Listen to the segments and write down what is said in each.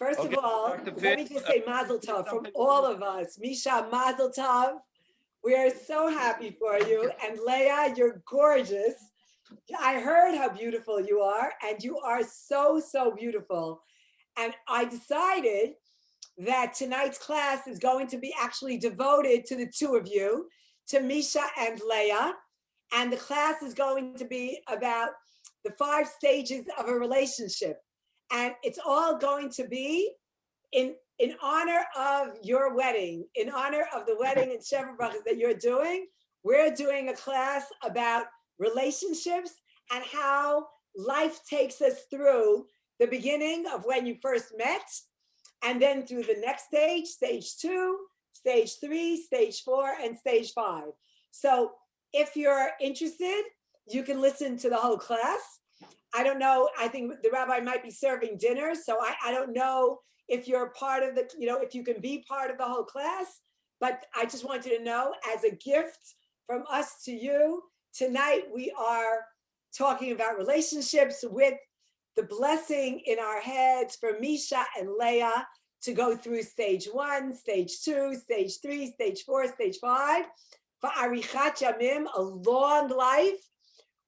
First of Okay, all, Dr. let Fitz, me just say Mazel Tov from something. all of us. Misha, Mazel Tov. We are so happy for you. And Leah, you're gorgeous. I heard how beautiful you are, and you are so, so beautiful. And I decided that tonight's class is going to be actually devoted to the two of you, to Misha and Leah. And the class is going to be about the 5 stages of a relationship. And it's all going to be in honor of your wedding, in honor of the wedding and Sheva Brachas that you're doing. We're doing a class about relationships and how life takes us through the beginning of when you first met, and then through the next stage, stage 2, stage 3, stage 4, and stage 5. So if you're interested, you can listen to the whole class. I don't know, I think the rabbi might be serving dinner, so I don't know if you're part of the, if you can be part of the whole class, but I just want you to know, as a gift from us to you, tonight we are talking about relationships with the blessing in our heads for Misha and Leah to go through stage 1, stage 2, stage 3, stage 4, stage 5, for Arichat Yamim, a long life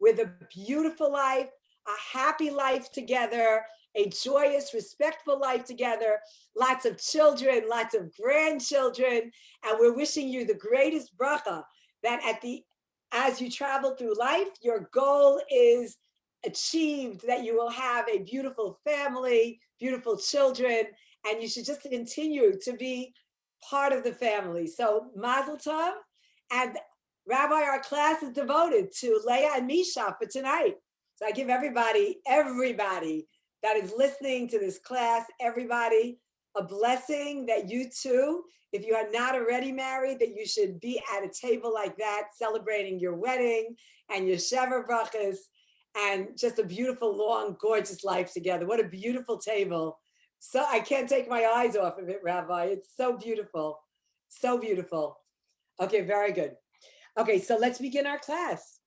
with a beautiful life, a happy life together, a joyous, respectful life together, lots of children, lots of grandchildren, and we're wishing you the greatest bracha that as you travel through life, your goal is achieved, that you will have a beautiful family, beautiful children, and you should just continue to be part of the family. So Mazel Tov, and Rabbi, our class is devoted to Leah and Misha for tonight. So I give everybody that is listening to this class, everybody, a blessing that you too, if you are not already married, that you should be at a table like that, celebrating your wedding and your Sheva Brachas, and just a beautiful, long, gorgeous life together. What a beautiful table. So I can't take my eyes off of it, Rabbi. It's so beautiful. So beautiful. Okay, very good. Okay, so let's begin our class.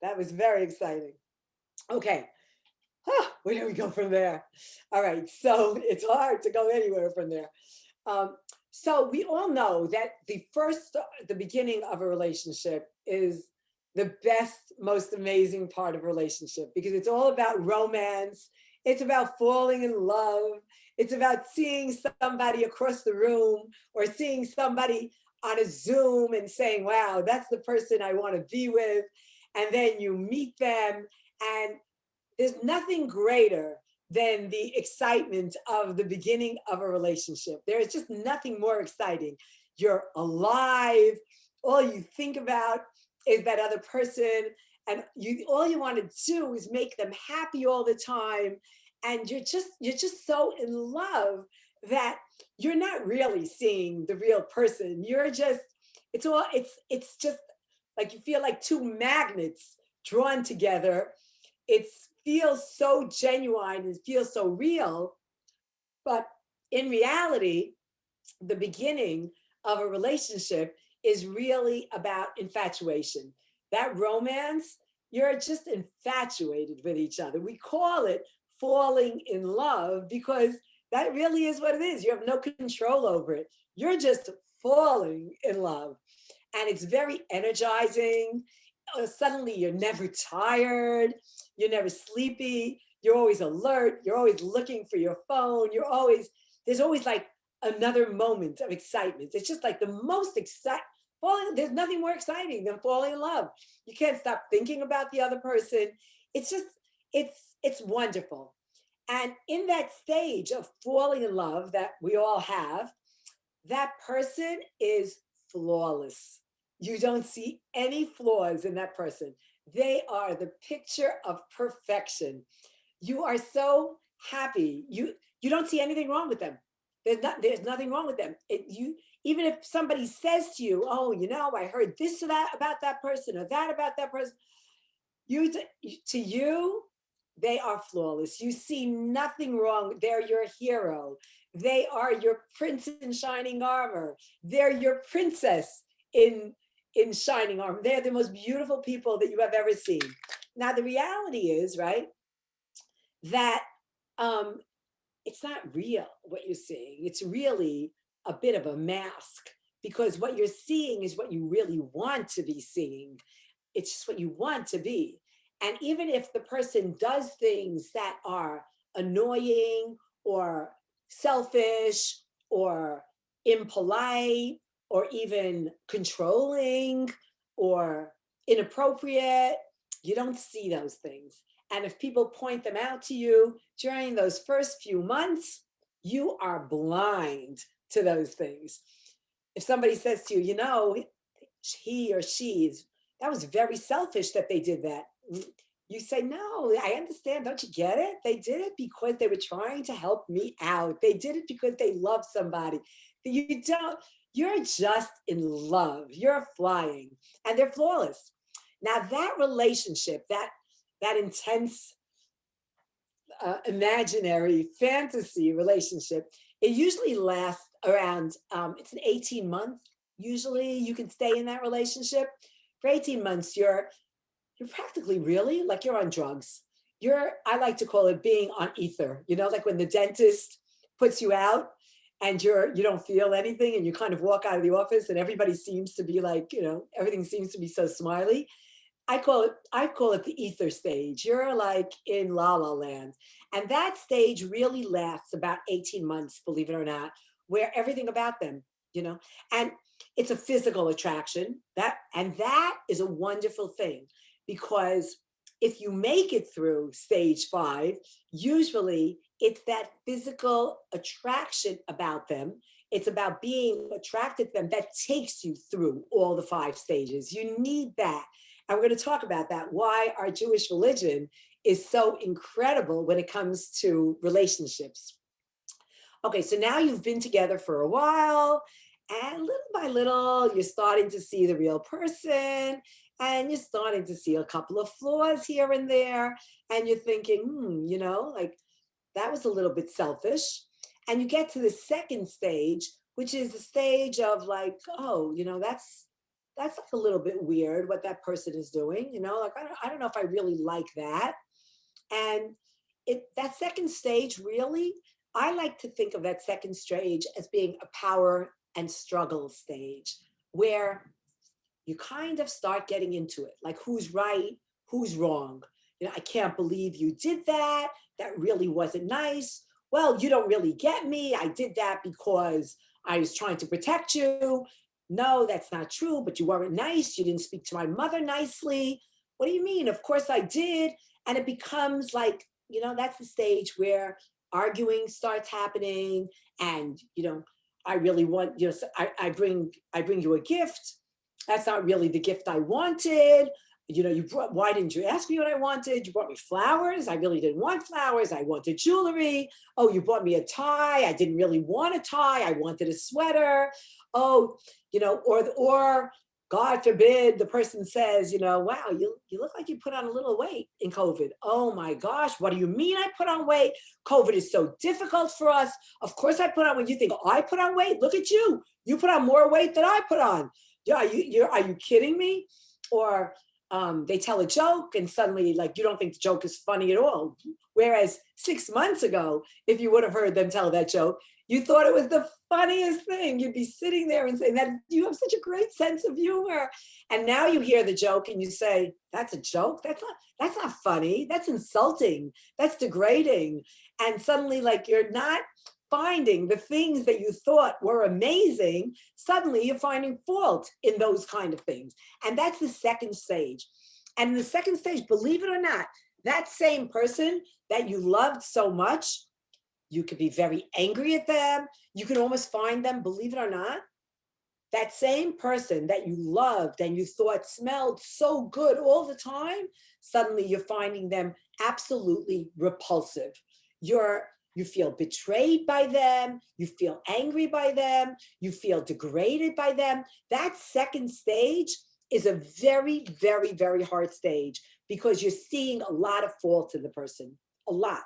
That was very exciting. Okay, where do we go from there? All right, so it's hard to go anywhere from there. So we all know that the beginning of a relationship is the best, most amazing part of a relationship, because it's all about romance. It's about falling in love. It's about seeing somebody across the room or seeing somebody on a Zoom and saying, wow, that's the person I want to be with. And then you meet them, and there's nothing greater than the excitement of the beginning of a relationship. There is just nothing more exciting. You're alive. All you think about is that other person, and all you want to do is make them happy all the time. And you're just so in love that you're not really seeing the real person. You're just, it's just like you feel like two magnets drawn together. It feels so genuine, it feels so real. But in reality, the beginning of a relationship is really about infatuation. That romance, you're just infatuated with each other. We call it falling in love because that really is what it is. You have no control over it. You're just falling in love. And it's very energizing. Suddenly you're never tired. You're never sleepy. You're always alert. You're always looking for your phone. There's always like another moment of excitement. It's just like the most exciting. There's nothing more exciting than falling in love. You can't stop thinking about the other person. It's just, it's wonderful. And in that stage of falling in love that we all have, that person is flawless. You don't see any flaws in that person. They are the picture of perfection. You are so happy. You don't see anything wrong with them. There's nothing wrong with them. Even if somebody says to you, oh, I heard this or that about that person or that about that person, to you, they are flawless. You see nothing wrong. They're your hero. They are your prince in shining armor. They're your princess in shining armor. They're the most beautiful people that you have ever seen. Now, the reality is, right, that it's not real what you're seeing. It's really a bit of a mask, because what you're seeing is what you really want to be seeing. It's just what you want to be. And even if the person does things that are annoying or selfish or impolite or even controlling or inappropriate, you don't see those things. And if people point them out to you during those first few months, you are blind to those things. If somebody says to you, you know, he or she is, that was very selfish that they did that. You say, no, I understand. Don't you get it? They did it because they were trying to help me out. They did it because they love somebody. You don't, you're just in love. You're flying, and they're flawless. Now that relationship, that intense, imaginary fantasy relationship, it usually lasts around, it's an 18-month. Usually you can stay in that relationship. For 18 months, you're practically, really, like you're on drugs. I like to call it being on ether, like when the dentist puts you out and you don't feel anything, and you kind of walk out of the office and everybody seems to be like, everything seems to be so smiley. I call it the ether stage. You're like in la la land. And that stage really lasts about 18 months, believe it or not, where everything about them, and it's a physical attraction. That is a wonderful thing, because if you make it through stage 5, usually it's that physical attraction about them. It's about being attracted to them that takes you through all the 5 stages. You need that. And we're going to talk about that, why our Jewish religion is so incredible when it comes to relationships. Okay, so now you've been together for a while, and little by little, you're starting to see the real person, and you're starting to see a couple of flaws here and there, and you're thinking, like that was a little bit selfish. And you get to the second stage, which is the stage of like, oh, that's like a little bit weird what that person is doing, like I don't know if I really like that. And that second stage, really, I like to think of that second stage as being a power and struggle stage, where you kind of start getting into it, like who's right, who's wrong. I can't believe you did that. That really wasn't nice. Well, you don't really get me. I did that because I was trying to protect you. No, that's not true, but you weren't nice. You didn't speak to my mother nicely. What do you mean? Of course I did. And it becomes like, that's the stage where arguing starts happening. And, I really want, I bring you a gift. That's not really the gift I wanted. Why didn't you ask me what I wanted? You brought me flowers. I really didn't want flowers. I wanted jewelry. Oh, you bought me a tie. I didn't really want a tie. I wanted a sweater. Oh, or God forbid the person says, wow, you look like you put on a little weight in COVID. Oh my gosh, what do you mean I put on weight? COVID is so difficult for us. Of course I put on weight. You think I put on weight? Look at you. You put on more weight than I put on. Yeah, are you kidding me? Or they tell a joke and suddenly, like, you don't think the joke is funny at all. Whereas 6 months ago, if you would have heard them tell that joke, you thought it was the funniest thing. You'd be sitting there and saying that you have such a great sense of humor. And now you hear the joke and you say, that's a joke? That's not funny. That's insulting. That's degrading. And suddenly, like, you're not finding the things that you thought were amazing. Suddenly you're finding fault in those kind of things. And that's the second stage. And in the second stage, believe it or not, that same person that you loved so much, you could be very angry at them. You can almost find them, believe it or not, that same person that you loved and you thought smelled so good all the time, suddenly you're finding them absolutely repulsive. You feel betrayed by them. You feel angry by them. You feel degraded by them. That second stage is a very, very, very hard stage, because you're seeing a lot of fault in the person, a lot.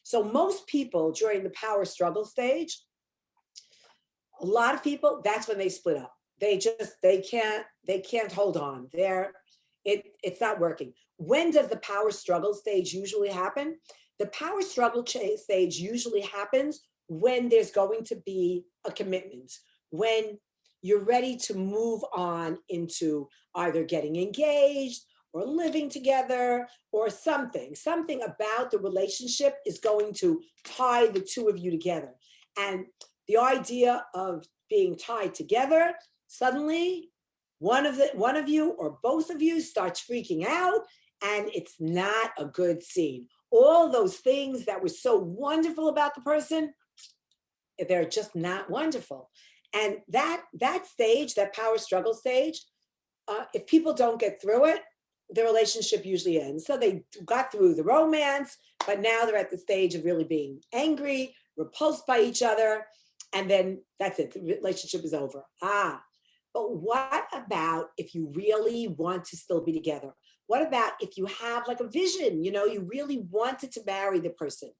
So most people during the power struggle stage, a lot of people, that's when they split up. They can't hold on. It's not working. When does the power struggle stage usually happen? The power struggle stage usually happens when there's going to be a commitment, when you're ready to move on into either getting engaged or living together or something. Something about the relationship is going to tie the two of you together. And the idea of being tied together, suddenly one of you or both of you starts freaking out, and it's not a good scene. All those things that were so wonderful about the person, they're just not wonderful. And that stage, that power struggle stage, if people don't get through it, the relationship usually ends. So they got through the romance, but now they're at the stage of really being angry, repulsed by each other, and then that's it. The relationship is over. But what about if you really want to still be together? What about if you have like a vision, you really wanted to marry the person?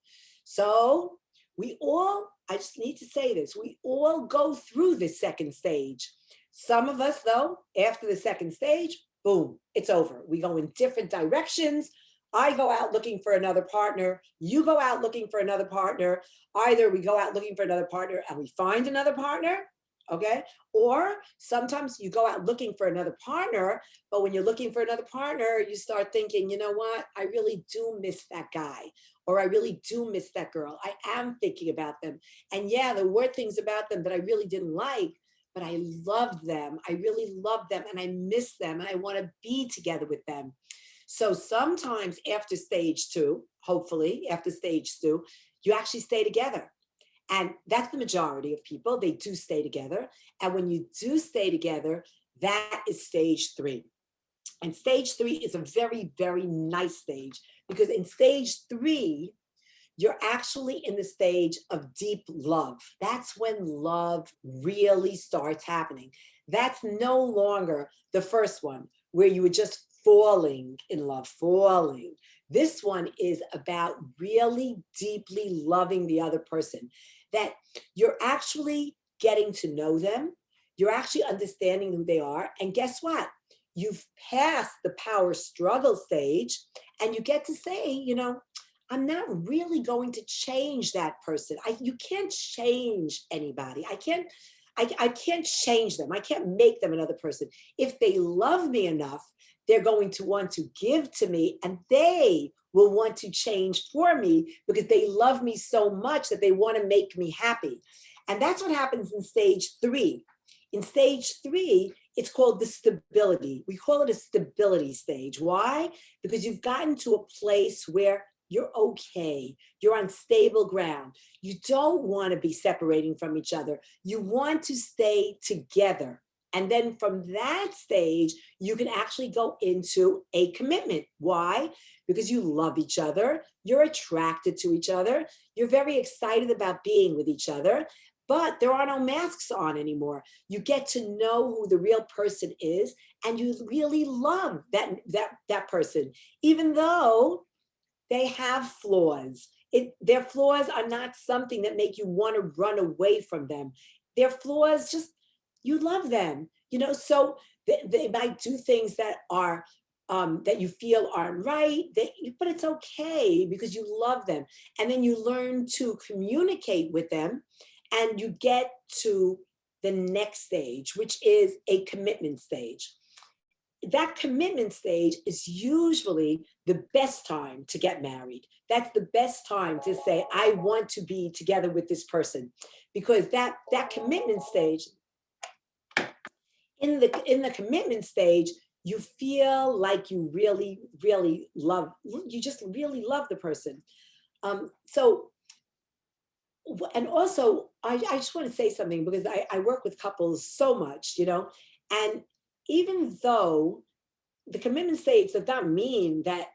So I just need to say this, we all go through the second stage. Some of us, though, after the second stage, boom, it's over. We go in different directions. I go out looking for another partner. You go out looking for another partner. Either we go out looking for another partner and we find another partner, okay? Or sometimes you go out looking for another partner, but when you're looking for another partner, you start thinking, you know what? I really do miss that guy, or I really do miss that girl. I am thinking about them. And yeah, there were things about them that I really didn't like, but I loved them. I really loved them and I miss them and I want to be together with them. So sometimes after stage two, hopefully after stage two, you actually stay together. And that's the majority of people. They do stay together. And when you do stay together, that is stage three. And stage three is a very, very nice stage, because in stage three, you're actually in the stage of deep love. That's when love really starts happening. That's no longer the first one where you were just falling in love, falling. This one is about really deeply loving the other person, that you're actually getting to know them. You're actually understanding who they are. And guess what? You've passed the power struggle stage and you get to say, I'm not really going to change that person. You can't change anybody. I can't change them. I can't make them another person. If they love me enough, they're going to want to give to me, and they will want to change for me because they love me so much that they want to make me happy. And that's what happens in stage three. In stage three, it's called the stability. We call it a stability stage. Why? Because you've gotten to a place where you're okay. You're on stable ground. You don't want to be separating from each other. You want to stay together. And then from that stage, you can actually go into a commitment. Why? Because you love each other. You're attracted to each other. You're very excited about being with each other. But there are no masks on anymore. You get to know who the real person is, and you really love that person, even though they have flaws. Their flaws are not something that make you want to run away from them. Their flaws, just, you love them, so they might do things that are, that you feel aren't right, but it's okay because you love them. And then you learn to communicate with them, and you get to the next stage, which is a commitment stage. That commitment stage is usually the best time to get married. That's the best time to say, I want to be together with this person, because that commitment stage, in the commitment stage, you feel like you really, really you just really love the person. So, and also, I just want to say something, because I work with couples so much, and even though the commitment stage does not mean that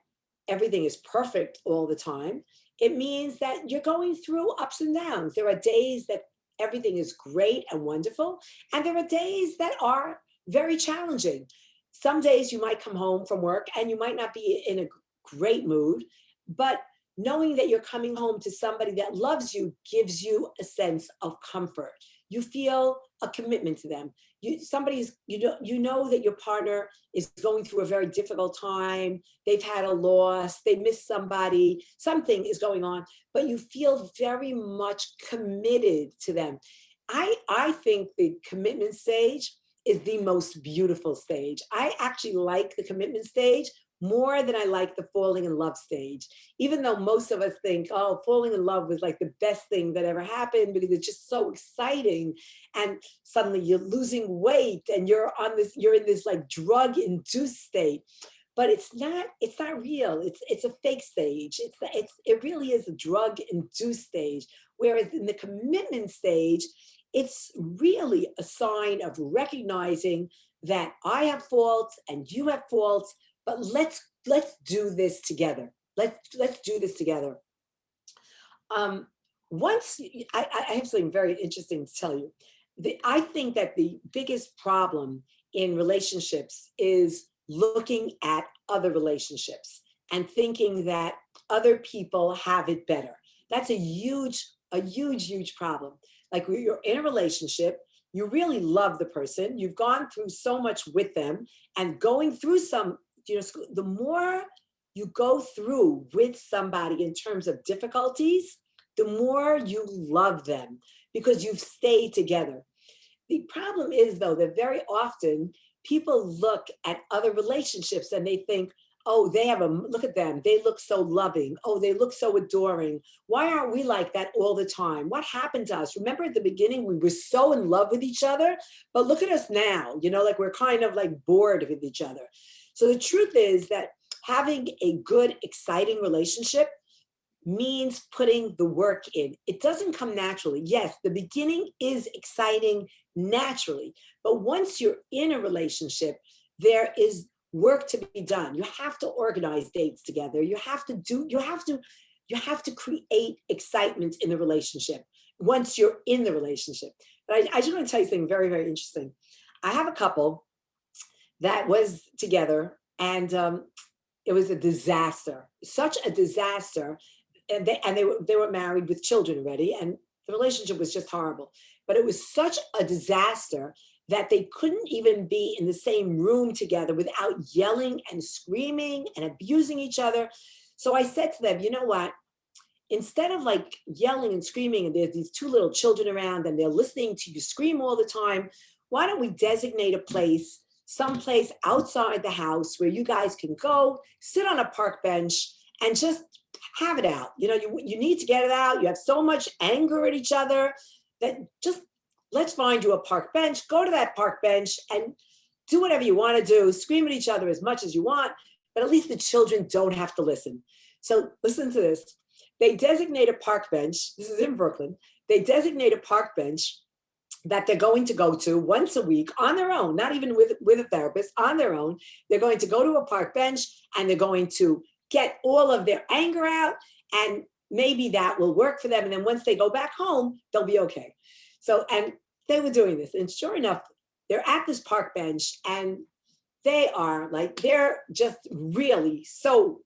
everything is perfect all the time, it means that you're going through ups and downs. There are days that everything is great and wonderful, and there are days that are very challenging. Some days you might come home from work and you might not be in a great mood, but knowing that you're coming home to somebody that loves you gives you a sense of comfort. you feel a commitment to them. You know that your partner is going through a very difficult time. They've had a loss, they miss somebody, something is going on, but you feel very much committed to them. I think the commitment stage is the most beautiful stage. I actually like the commitment stage more than I like the falling in love stage. Even though most of us think, oh, falling in love was like the best thing that ever happened because it's just so exciting. And suddenly you're losing weight and you're in this like drug induced state. But it's not real. It's a fake stage. It really is a drug induced stage. Whereas in the commitment stage, it's really a sign of recognizing that I have faults and you have faults, but let's do this together. Let's do this together. Um, once I have something very interesting to tell you. I think that the biggest problem in relationships is looking at other relationships and thinking that other people have it better. That's a huge problem. Like you're in a relationship, you really love the person, you've gone through so much with them, and going through some, the more you go through with somebody in terms of difficulties, the more you love them because you've stayed together. The problem is, though, that very often people look at other relationships and they think, oh, look at them. They look so loving. Oh, they look so adoring. Why aren't we like that all the time? What happened to us? Remember at the beginning, we were so in love with each other, but look at us now, like we're kind of like bored with each other. So the truth is that having a good, exciting relationship means putting the work in. It doesn't come naturally. Yes, the beginning is exciting naturally, but once you're in a relationship, there is work to be done. You have to organize dates together. You have to create excitement in the relationship once you're in the relationship. But I just want to tell you something very, very interesting. I have a couple that was together, and it was a disaster, such a disaster. And they were married with children already, and the relationship was just horrible. But it was such a disaster that they couldn't even be in the same room together without yelling and screaming and abusing each other. So I said to them, you know what? Instead of like yelling and screaming, and there's these two little children around and they're listening to you scream all the time, why don't we designate a place, someplace outside the house where you guys can go, sit on a park bench and just have it out. You need to get it out. You have so much anger at each other that just let's find you a park bench, go to that park bench and do whatever you want to do, scream at each other as much as you want, but at least the children don't have to listen. So listen to this. They designate a park bench. This is in Brooklyn. They designate a park bench that they're going to go to once a week on their own, not even with a therapist, on their own. They're going to go to a park bench and they're going to get all of their anger out, and maybe that will work for them. And then once they go back home, they'll be okay. So, and they were doing this, and sure enough, they're at this park bench and they're just really so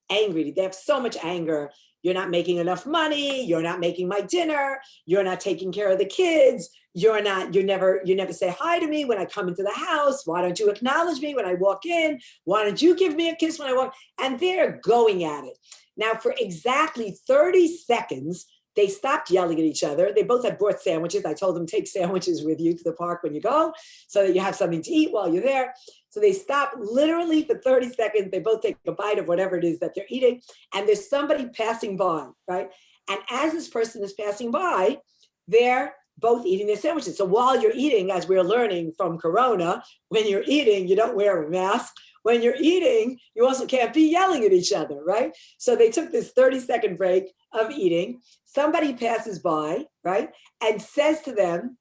angry. They have so much anger. You're not making enough money. You're not making my dinner. You're not taking care of the kids. You never say hi to me when I come into the house. Why don't you acknowledge me when I walk in? Why don't you give me a kiss when I walk? And they're going at it. Now, for exactly 30 seconds, they stopped yelling at each other. They both had brought sandwiches. I told them, take sandwiches with you to the park when you go so that you have something to eat while you're there. So they stop literally for 30 seconds. They both take a bite of whatever it is that they're eating. And there's somebody passing by, right? And as this person is passing by, they're both eating their sandwiches. So while you're eating, as we're learning from Corona, when you're eating, you don't wear a mask. When you're eating, you also can't be yelling at each other, right? So they took this 30-second break of eating. Somebody passes by, right? And says to them,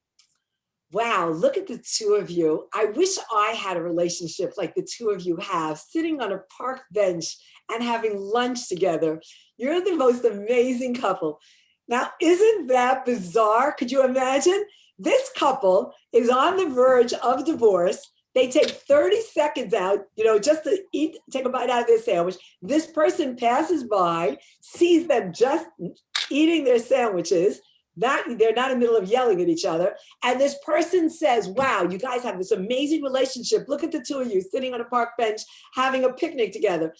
wow, look at the two of you. I wish I had a relationship like the two of you have, sitting on a park bench and having lunch together. You're the most amazing couple. Now, isn't that bizarre? Could you imagine? This couple is on the verge of divorce. They take 30 seconds out, just to take a bite out of their sandwich. This person passes by, sees them just eating their sandwiches, they're not in the middle of yelling at each other. And this person says, wow, you guys have this amazing relationship. Look at the two of you sitting on a park bench, having a picnic together.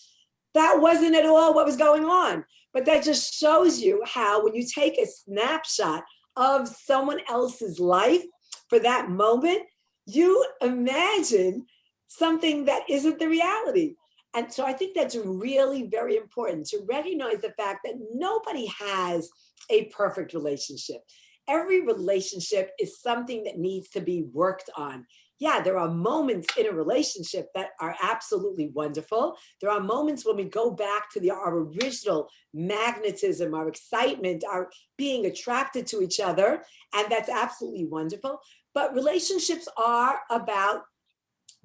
That wasn't at all what was going on. But that just shows you how when you take a snapshot of someone else's life for that moment, you imagine something that isn't the reality. And so I think that's really very important to recognize the fact that nobody has a perfect relationship. Every relationship is something that needs to be worked on. Yeah, there are moments in a relationship that are absolutely wonderful. There are moments when we go back to our original magnetism, our excitement, our being attracted to each other, and that's absolutely wonderful. But relationships are about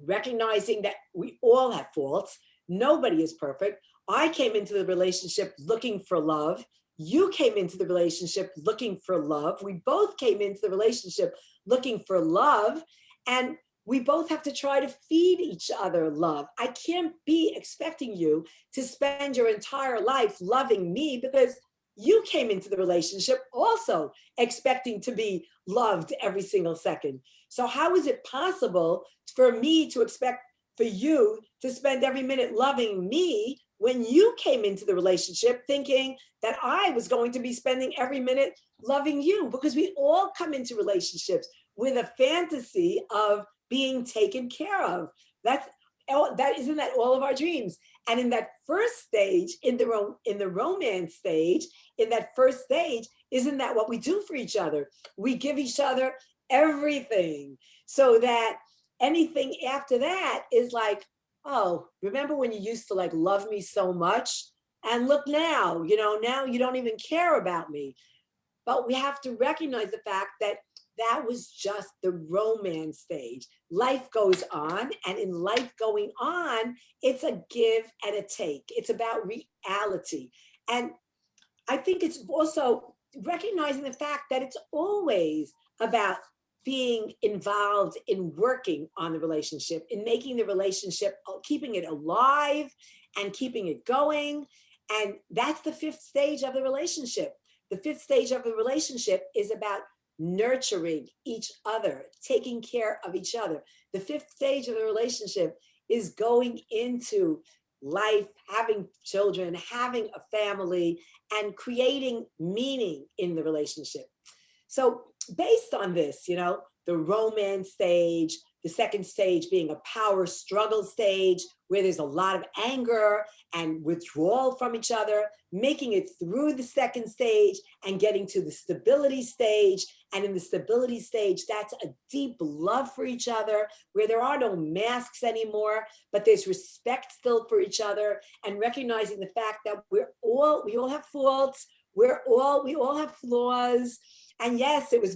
recognizing that we all have faults. Nobody is perfect. I came into the relationship looking for love. You came into the relationship looking for love. We both came into the relationship looking for love. And we both have to try to feed each other love. I can't be expecting you to spend your entire life loving me because you came into the relationship also expecting to be loved every single second. So how is it possible for me to expect for you to spend every minute loving me when you came into the relationship thinking that I was going to be spending every minute loving you? Because we all come into relationships with a fantasy of being taken care of. Isn't that all of our dreams? And in that first stage, in the romance stage, in that first stage, isn't that what we do for each other? We give each other everything so that anything after that is like, oh, remember when you used to like love me so much? And look now, now you don't even care about me. But we have to recognize the fact that that was just the romance stage. Life goes on, and in life going on, it's a give and a take. It's about reality. And I think it's also recognizing the fact that it's always about being involved in working on the relationship, in making the relationship, keeping it alive and keeping it going. And that's the fifth stage of the relationship. The fifth stage of the relationship is about nurturing each other, taking care of each other. The fifth stage of the relationship is going into life, having children, having a family, and creating meaning in the relationship. So based on this, the romance stage, the second stage being a power struggle stage where there's a lot of anger and withdrawal from each other, making it through the second stage and getting to the stability stage. And in the stability stage, that's a deep love for each other where there are no masks anymore, but there's respect still for each other and recognizing the fact that we all have faults. We all have flaws. And yes, it's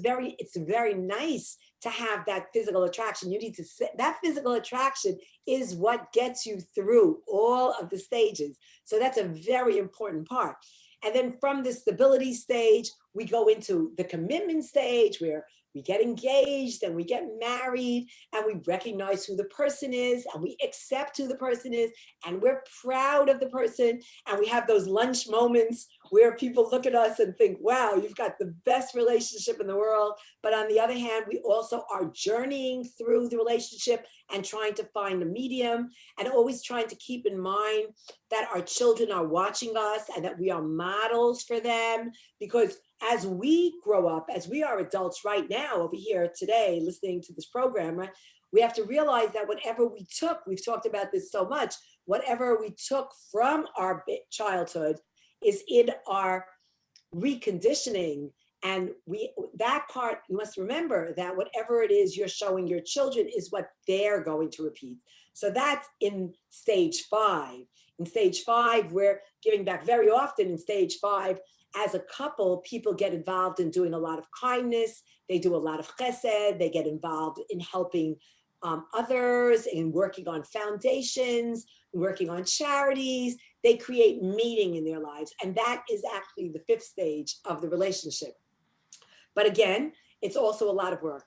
very nice to have that physical attraction. You need to that physical attraction is what gets you through all of the stages. So that's a very important part. And then from the stability stage, we go into the commitment stage where we get engaged and we get married and we recognize who the person is and we accept who the person is and we're proud of the person. And we have those lunch moments where people look at us and think, wow, you've got the best relationship in the world. But on the other hand, we also are journeying through the relationship and trying to find a medium and always trying to keep in mind that our children are watching us and that we are models for them. Because as we grow up, as we are adults right now over here today, listening to this program, right, we have to realize that whatever we took, we've talked about this so much, whatever we took from our childhood is in our reconditioning. And that part, you must remember that whatever it is you're showing your children is what they're going to repeat. So that's in stage 5. In stage 5, we're giving back very often. In stage 5, as a couple, people get involved in doing a lot of kindness. They do a lot of chesed. They get involved in helping others, in working on foundations, working on charities. They create meaning in their lives. And that is actually the 5th stage of the relationship. But again, it's also a lot of work.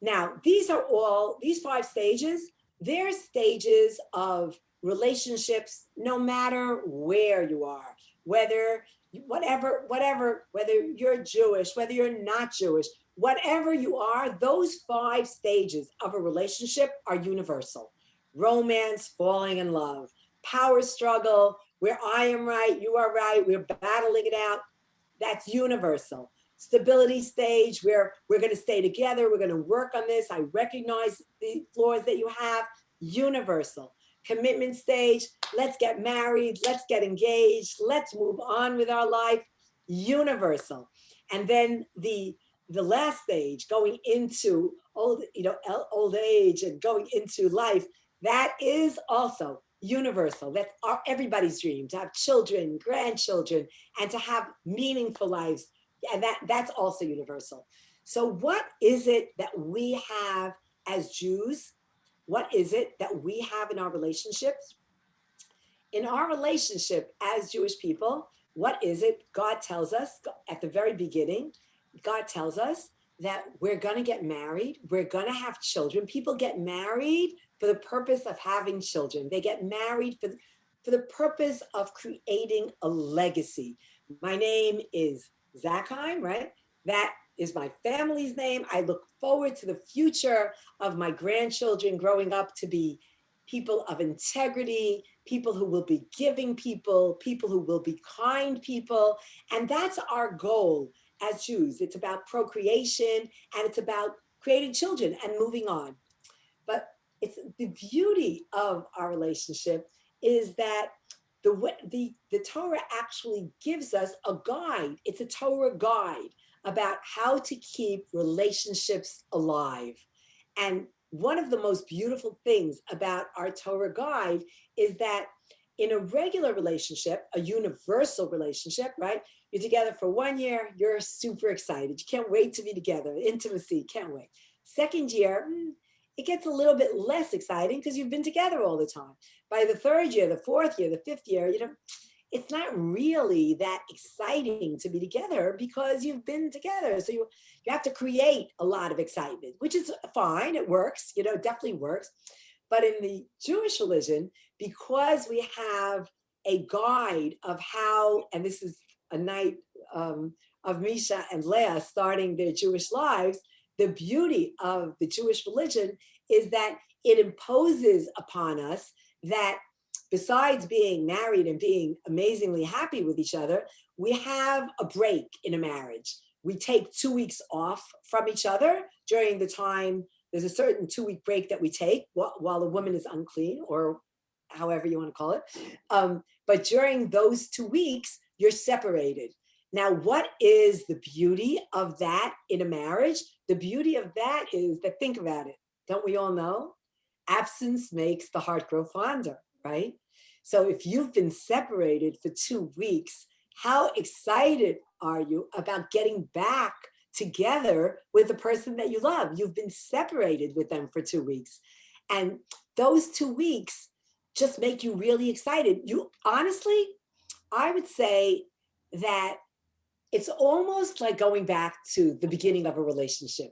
Now, these 5 stages, they're stages of relationships no matter where you are, whether whatever, whether you're Jewish, whether you're not Jewish, whatever you are, those 5 stages of a relationship are universal. Romance, falling in love, power struggle, where I am right, you are right, we're battling it out. That's universal. Stability stage, where we're going to stay together, we're going to work on this. I recognize the flaws that you have, universal. Commitment stage, let's get married, let's get engaged, let's move on with our life, universal. And then the last stage, going into old age and going into life, that is also universal. That's everybody's dream, to have children, grandchildren, and to have meaningful lives. And that's also universal. So what is it that we have as Jews? What is it that we have in our relationships? In our relationship as Jewish people, what is it God tells us at the very beginning? God tells us that we're going to get married, we're going to have children. People get married for the purpose of having children. They get married for the purpose of creating a legacy. My name is Zakheim, right? That is my family's name. I look forward to the future of my grandchildren growing up to be people of integrity, people who will be giving people who will be kind people. And that's our goal as Jews. It's about procreation and it's about creating children and moving on. But it's the beauty of our relationship is that the Torah actually gives us a guide. It's a Torah guide about how to keep relationships alive. And one of the most beautiful things about our Torah guide is that in a regular relationship, a universal relationship, right? You're together for 1 year, you're super excited. You can't wait to be together. Intimacy, can't wait. Second year, it gets a little bit less exciting because you've been together all the time. By the third year, the fourth year, the fifth year, it's not really that exciting to be together because you've been together. So you have to create a lot of excitement, which is fine. It works, it definitely works. But in the Jewish religion, because we have a guide of how, and this is a night of Misha and Leah starting their Jewish lives, the beauty of the Jewish religion is that it imposes upon us that besides being married and being amazingly happy with each other, we have a break in a marriage. We take 2 weeks off from each other during the time. There's a certain 2-week break that we take while the woman is unclean, or however you want to call it. But during those 2 weeks, you're separated. Now, what is the beauty of that in a marriage? The beauty of that is that, think about it. Don't we all know? Absence makes the heart grow fonder, right? So if you've been separated for 2 weeks, how excited are you about getting back together with the person that you love? You've been separated with them for 2 weeks. And those 2 weeks just make you really excited. You honestly, I would say that it's almost like going back to the beginning of a relationship.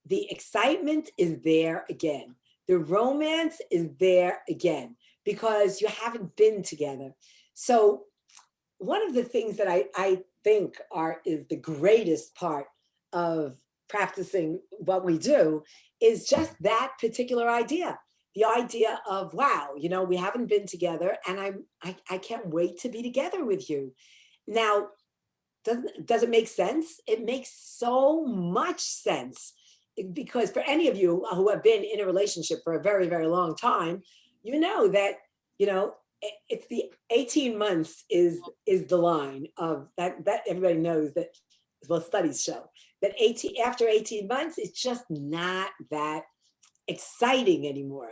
The excitement is there again. The romance is there again because you haven't been together. So one of the things that I think is the greatest part of practicing what we do is just that particular idea. The idea of, wow, we haven't been together and I can't wait to be together with you. Now, does it make sense? It makes so much sense because for any of you who have been in a relationship for a very, very long time, you know that, it's the 18 months is the line of that everybody knows that, well, studies show that after 18 months, it's just not that exciting anymore,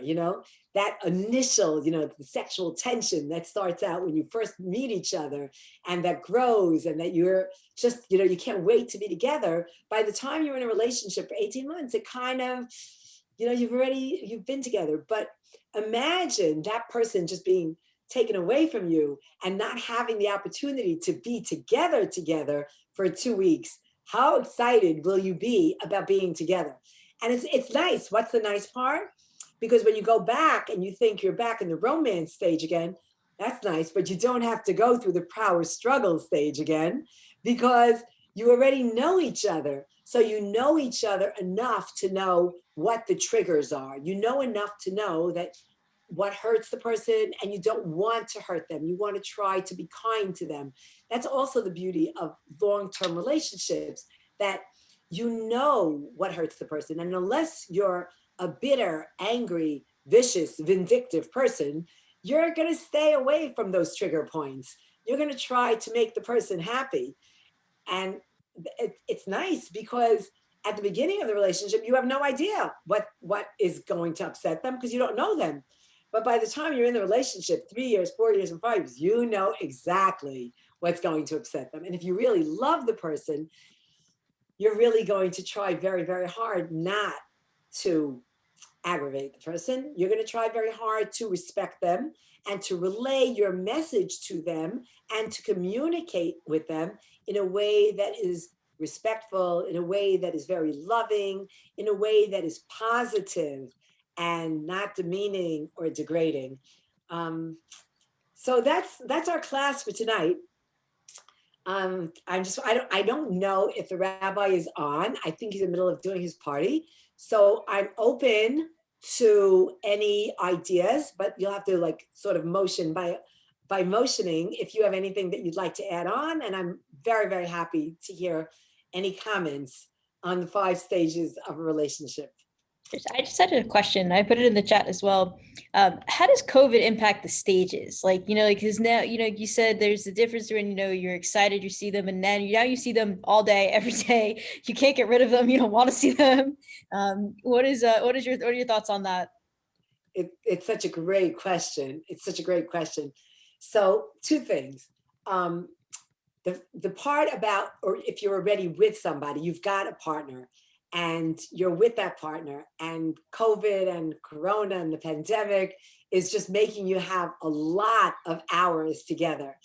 that initial, the sexual tension that starts out when you first meet each other and that grows and that you're just, you can't wait to be together. By the time you're in a relationship for 18 months, it kind of, you've been together. But imagine that person just being taken away from you and not having the opportunity to be together for 2 weeks. How excited will you be about being together? And it's nice. What's the nice part? Because when you go back and you think you're back in the romance stage again, That's nice, but you don't have to go through the power struggle stage again because you already know each other. So you know each other enough to know what the triggers are. You know enough to know that what hurts the person and you don't want to hurt them. You want to try to be kind to them. That's also the beauty of long-term relationships, that you know what hurts the person. And unless you're a bitter, angry, vicious, vindictive person, you're going to stay away from those trigger points. You're going to try to make the person happy. And it's nice because at the beginning of the relationship, you have no idea what is going to upset them because you don't know them. But by the time you're in the relationship, 3 years, 4 years, and 5 years, you know exactly what's going to upset them. And if you really love the person, you're really going to try very, very hard not to aggravate the person. You're going to try very hard to respect them and to relay your message to them and to communicate with them in a way that is respectful, in a way that is very loving, in a way that is positive and not demeaning or degrading. So that's our class for tonight. I don't know if the rabbi is on. I think he's in the middle of doing his party. So I'm open to any ideas, but you'll have to like sort of motion by motioning if you have anything that you'd like to add on. And I'm very, very happy to hear any comments on the 5 stages of a relationship. I just had a question. I put it in the chat as well. How does COVID impact the stages? Like, because now, you said there's a difference when, you're excited, you see them, and then now you see them all day, every day. You can't get rid of them. You don't want to see them. What are your thoughts on that? It's such a great question. It's such a great question. So 2 things. The part about, or if you're already with somebody, you've got a partner and you're with that partner, and COVID and Corona and the pandemic is just making you have a lot of hours together.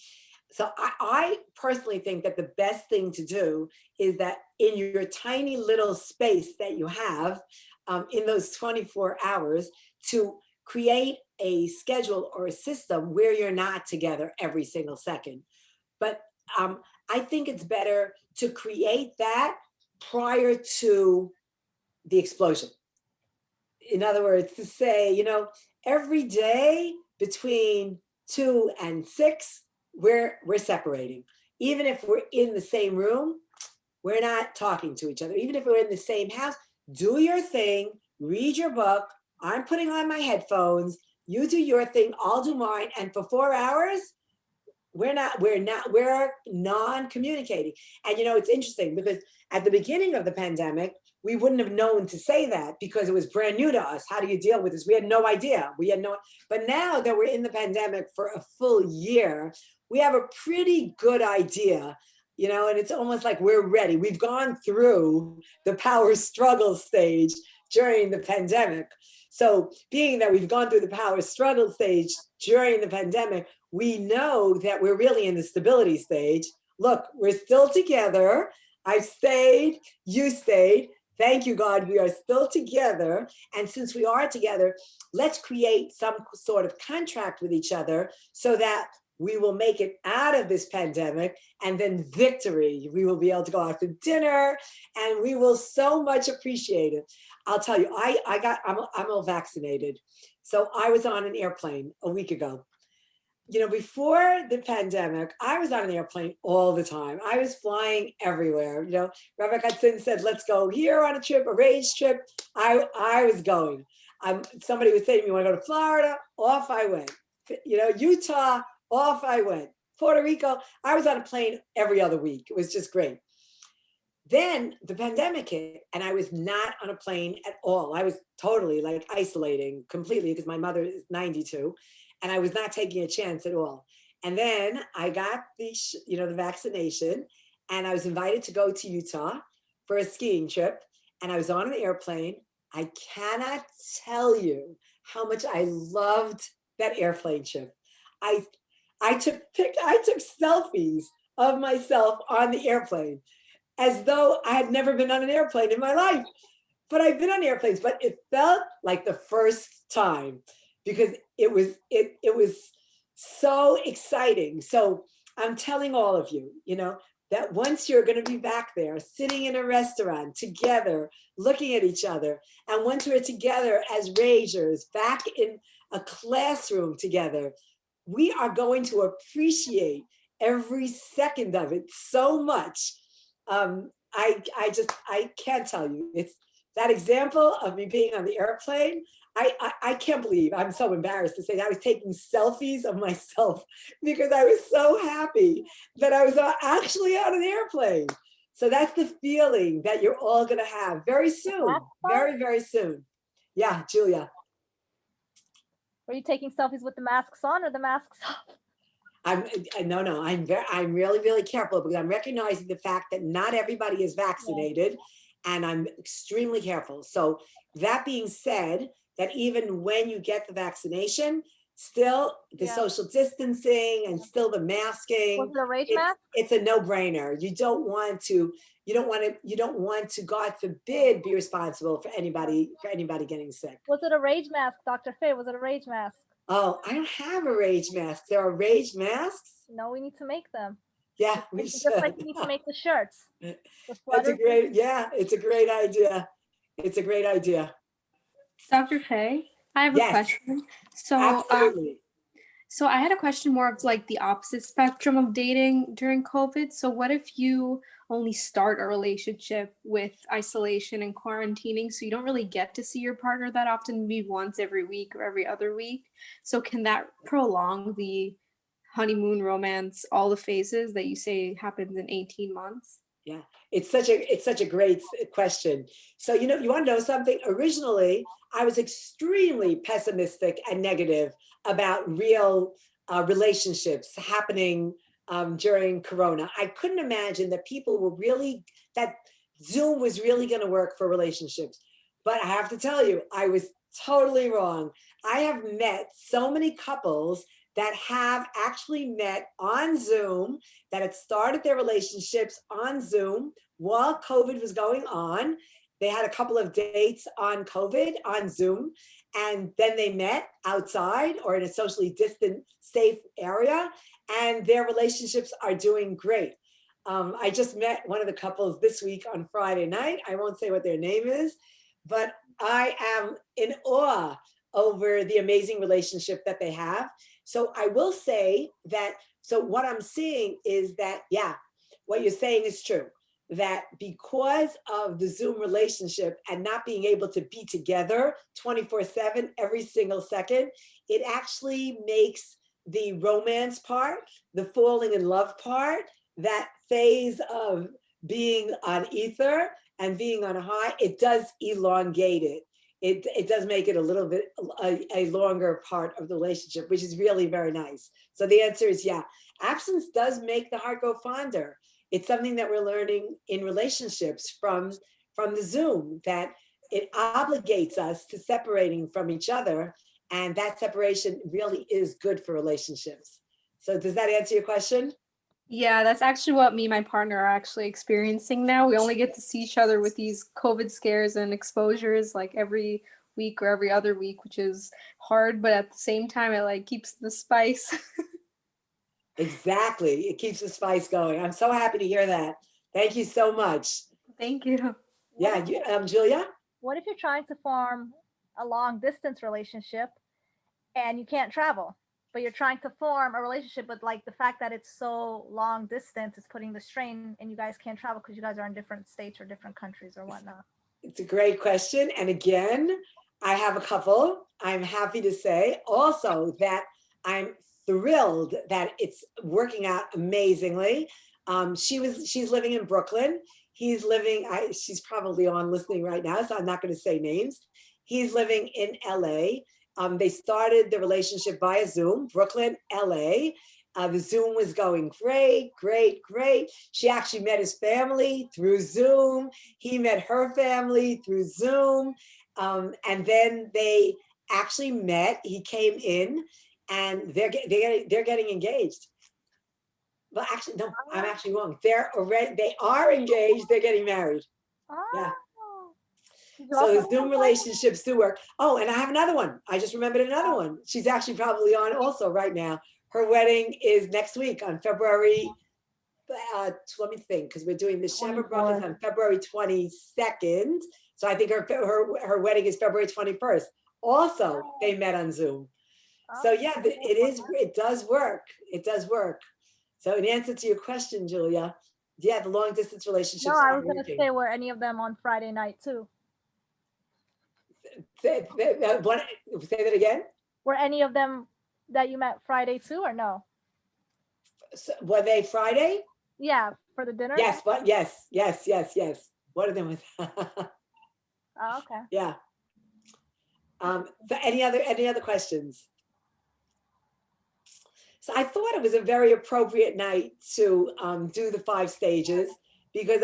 So I personally think that the best thing to do is that in your tiny little space that you have in those 24 hours, to create a schedule or a system where you're not together every single second. But I think it's better to create that prior to the explosion. In other words, to say, every day between 2 and 6, we're separating. Even if we're in the same room, we're not talking to each other. Even if we're in the same house, do your thing, read your book. I'm putting on my headphones. You do your thing, I'll do mine. And for 4 hours, we're non-communicating. And it's interesting because at the beginning of the pandemic, we wouldn't have known to say that because it was brand new to us. How do you deal with this? We had no idea. But now that we're in the pandemic for a full year, we have a pretty good idea, and it's almost like we're ready. We've gone through the power struggle stage during the pandemic. So being that we've gone through the power struggle stage during the pandemic, we know that we're really in the stability stage. Look, we're still together. I've stayed, you stayed. Thank you, God, we are still together. And since we are together, let's create some sort of contract with each other so that we will make it out of this pandemic, and then victory. We will be able to go out for dinner and we will so much appreciate it. I'll tell you, I'm all vaccinated. So I was on an airplane a week ago. Before the pandemic, I was on an airplane all the time. I was flying everywhere. Rabbi Katzin said, let's go here on a trip, a race trip. I was going. Somebody would say to me, want to go to Florida? Off I went. Utah, off I went. Puerto Rico, I was on a plane every other week. It was just great. Then the pandemic hit and I was not on a plane at all. I was totally like isolating completely because my mother is 92 and I was not taking a chance at all. And then I got the vaccination and I was invited to go to Utah for a skiing trip. And I was on an airplane. I cannot tell you how much I loved that airplane trip. I took selfies of myself on the airplane as though I had never been on an airplane in my life. But I've been on airplanes, but it felt like the first time because it was so exciting. So I'm telling all of you, that once you're going to be back there sitting in a restaurant together, looking at each other, and once we're together as ragers back in a classroom together, we are going to appreciate every second of it so much. I can't tell you. It's that example of me being on the airplane. I can't believe, I'm so embarrassed to say that I was taking selfies of myself because I was so happy that I was actually on an airplane. So that's the feeling that you're all going to have very soon, very, very soon. Yeah, Julia. Were you taking selfies with the masks on or the masks off? No. I'm really, really careful because I'm recognizing the fact that not everybody is vaccinated, and I'm extremely careful. So that being said, that even when you get the vaccination, still the social distancing and still the masking. Was it a rage mask? It's a no-brainer. You don't want to, God forbid, be responsible for anybody getting sick. Was it a rage mask, Dr. Faye? Was it a rage mask? Oh, I don't have a rage mask. There are rage masks? No, we need to make them. Yeah, we should. Just like we need to make the shirts. That's a great, it's a great idea. It's a great idea. Dr. Faye, I have a question. So, absolutely. So I had a question more of like the opposite spectrum of dating during COVID. So what if you only start a relationship with isolation and quarantining, so you don't really get to see your partner that often, maybe once every week or every other week? So can that prolong the honeymoon romance, all the phases that you say happens in 18 months? Yeah, it's such a great question. So, you want to know something? Originally, I was extremely pessimistic and negative about real relationships happening during Corona. I couldn't imagine that that Zoom was really going to work for relationships. But I have to tell you, I was totally wrong. I have met so many couples that have actually met on Zoom, that had started their relationships on Zoom while COVID was going on. They had a couple of dates on COVID on Zoom, and then they met outside or in a socially distant, safe area, and their relationships are doing great. I just met one of the couples this week on Friday night. I won't say what their name is, but I am in awe over the amazing relationship that they have. So I will say that, so what I'm seeing is that, what you're saying is true, that because of the Zoom relationship and not being able to be together 24/7 every single second, it actually makes the romance part, the falling in love part, that phase of being on ether and being on a high, it does elongate it. It does make it a little bit a longer part of the relationship, which is really very nice. So the answer is absence does make the heart go fonder. It's something that we're learning in relationships from the Zoom, that it obligates us to separating from each other, and that separation really is good for relationships. So does that answer your question? Yeah, that's actually what me and my partner are actually experiencing now. We only get to see each other with these COVID scares and exposures like every week or every other week, which is hard, but at the same time, it like keeps the spice. Exactly. It keeps the spice going. I'm so happy to hear that. Thank you so much. Thank you. Yeah, Julia? What if you're trying to form a long distance relationship and you can't travel, but you're trying to form a relationship, but like the fact that it's so long distance is putting the strain and you guys can't travel because you guys are in different states or different countries or whatnot? It's a great question. And again, I have a couple. I'm happy to say also that I'm thrilled that it's working out amazingly. She's living in Brooklyn. He's living, she's probably on listening right now, so I'm not going to say names. He's living in LA. They started the relationship via Zoom, Brooklyn, LA. The Zoom was going great, great, great. She actually met his family through Zoom. He met her family through Zoom. And then they actually met. He came in, and they're getting engaged. Well, actually, no, I'm actually wrong. They are engaged. They're getting married. Yeah. So Zoom relationships do work. Oh, and I have another one. I just remembered another one. She's actually probably on also right now. Her wedding is next week on February, let me think, because we're doing the Sheva Brachas on February 22nd. So I think her wedding is February 21st. Also, they met on Zoom. So yeah, it does work. It does work. So in answer to your question, Julia, yeah, the long distance relationships No, I are was gonna working. say, were any of them on Friday night too? Say that again. Were any of them that you met Friday too, or no? So, were they Friday? Yeah, for the dinner. Yes, but yes. One of them was. Oh, okay. Yeah. So any other questions? So I thought it was a very appropriate night to do the 5 stages because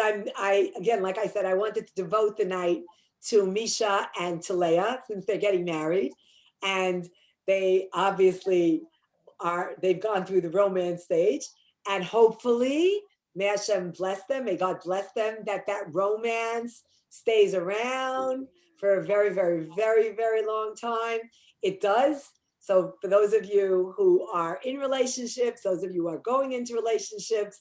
again, like I said, I wanted to devote the night to Misha and to Leah since they're getting married, and they obviously they've gone through the romance stage, and hopefully, may Hashem bless them, may God bless them, that romance stays around for a very, very, very, very long time. It does. So for those of you who are in relationships, those of you who are going into relationships,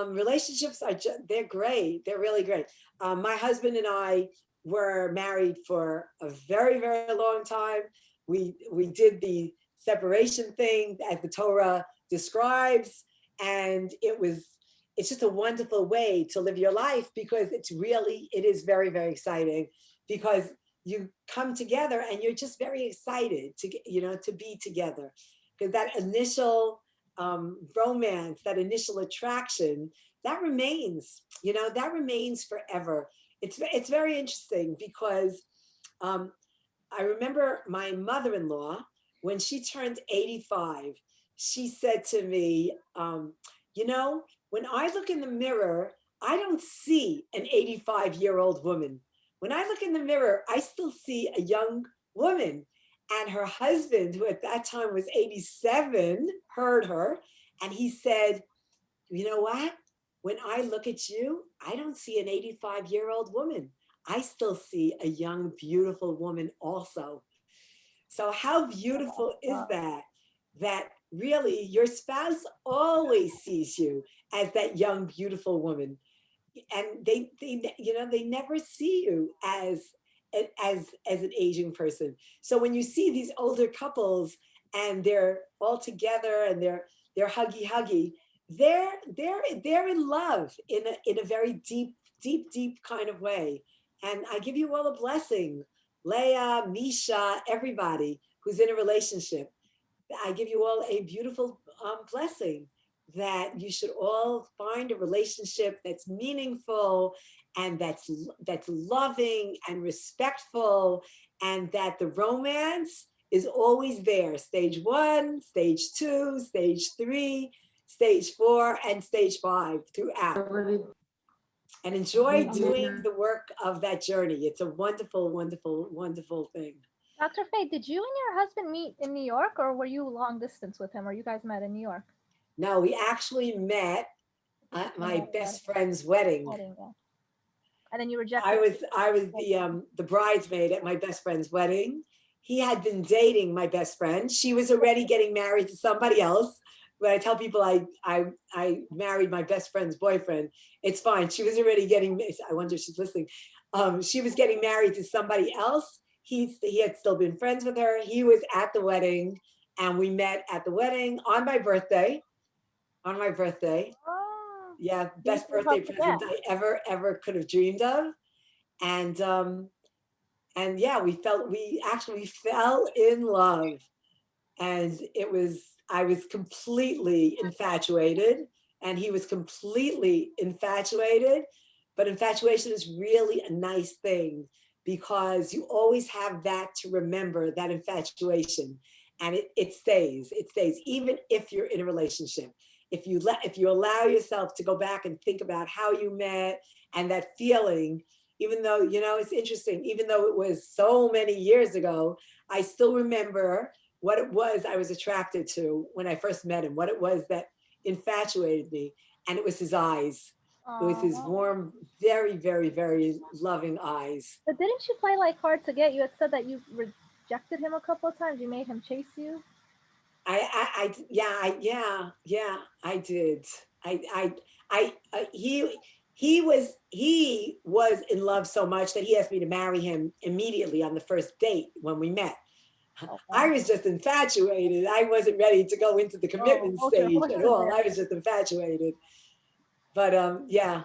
relationships they're great. They're really great. My husband and I were married for a very, very long time. We did the separation thing as the Torah describes, and it's just a wonderful way to live your life because it is very, very exciting because you come together and you're just very excited to be together because that initial romance, that initial attraction, that remains forever. It's very interesting because I remember my mother-in-law, when she turned 85, she said to me, when I look in the mirror, I don't see an 85-year-old woman. When I look in the mirror, I still see a young woman. And her husband, who at that time was 87, heard her, and he said, you know what? When I look at you, I don't see an 85-year-old woman. I still see a young, beautiful woman also. So how beautiful is that? That really your spouse always sees you as that young, beautiful woman. And they never see you as an aging person. So when you see these older couples and they're all together and they're huggy, they're in love in a very deep kind of way. And I give you all a blessing, Leah, Misha, everybody who's in a relationship. I give you all a beautiful blessing that you should all find a relationship that's meaningful and that's loving and respectful, and that the romance is always there. Stage 1, stage 2, stage 3, stage 4, and stage 5 throughout. And enjoy doing the work of that journey. It's a wonderful, wonderful, wonderful thing. Dr. Faye, did you and your husband meet in New York, or were you long distance with him, or you guys met in New York? No, we actually met at my best friend's wedding. Yeah. And then you rejected. I was the bridesmaid at my best friend's wedding. He had been dating my best friend. She was already getting married to somebody else. When I tell people I married my best friend's boyfriend, it's fine. She was already getting. I wonder if she's listening. She was getting married to somebody else. He had still been friends with her. He was at the wedding, and we met at the wedding on my birthday. On my birthday. Oh, yeah, best birthday present I ever could have dreamed of. And yeah, we actually fell in love. And I was completely infatuated, and he was completely infatuated. But infatuation is really a nice thing because you always have that to remember, that infatuation, and it stays, even if you're in a relationship. If you allow yourself to go back and think about how you met and that feeling, even though, it's interesting, even though it was so many years ago, I still remember what it was I was attracted to when I first met him, what it was that infatuated me. And it was his eyes. It was his warm, very, very, very loving eyes. But didn't you play like hard to get? You had said that you rejected him a couple of times. You made him chase you. Yeah, I did. He was in love so much that he asked me to marry him immediately on the first date when we met. Oh, I wow. was just infatuated. I wasn't ready to go into the commitment stage at all. There. I was just infatuated. But yeah.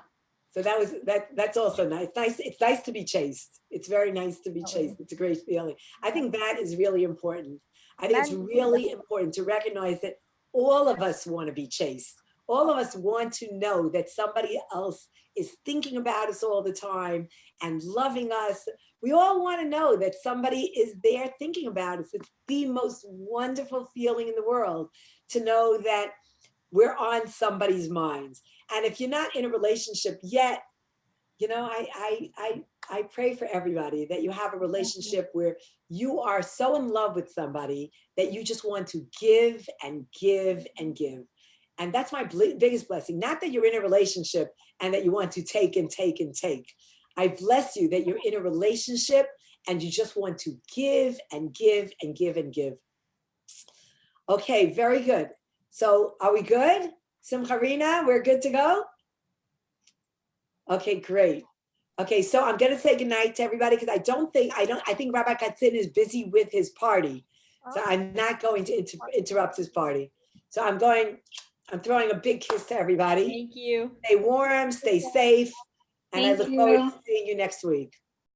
So that's also nice. Nice. It's nice to be chased. It's very nice to be chased. It's a great feeling. I think that is really important. I think it's Men, really important to recognize that all of us want to be chased. All of us want to know that somebody else is thinking about us all the time and loving us. We all want to know that somebody is there thinking about us. It's the most wonderful feeling in the world to know that we're on somebody's minds. And if you're not in a relationship yet, you know, I pray for everybody that you have a relationship where you are so in love with somebody that you just want to give and give and give. And that's my biggest blessing. Not that you're in a relationship and that you want to take and take and take. I bless you that you're in a relationship and you just want to give and give and give and give. Okay, very good. So are we good? Simcharina, we're good to go? Okay, great. Okay, so I'm gonna say goodnight to everybody because I think Rabbi Katzin is busy with his party. So I'm not going to interrupt his party. So I'm throwing a big kiss to everybody. Thank you. Stay warm, stay safe, and I Thank look forward you. to seeing you next week.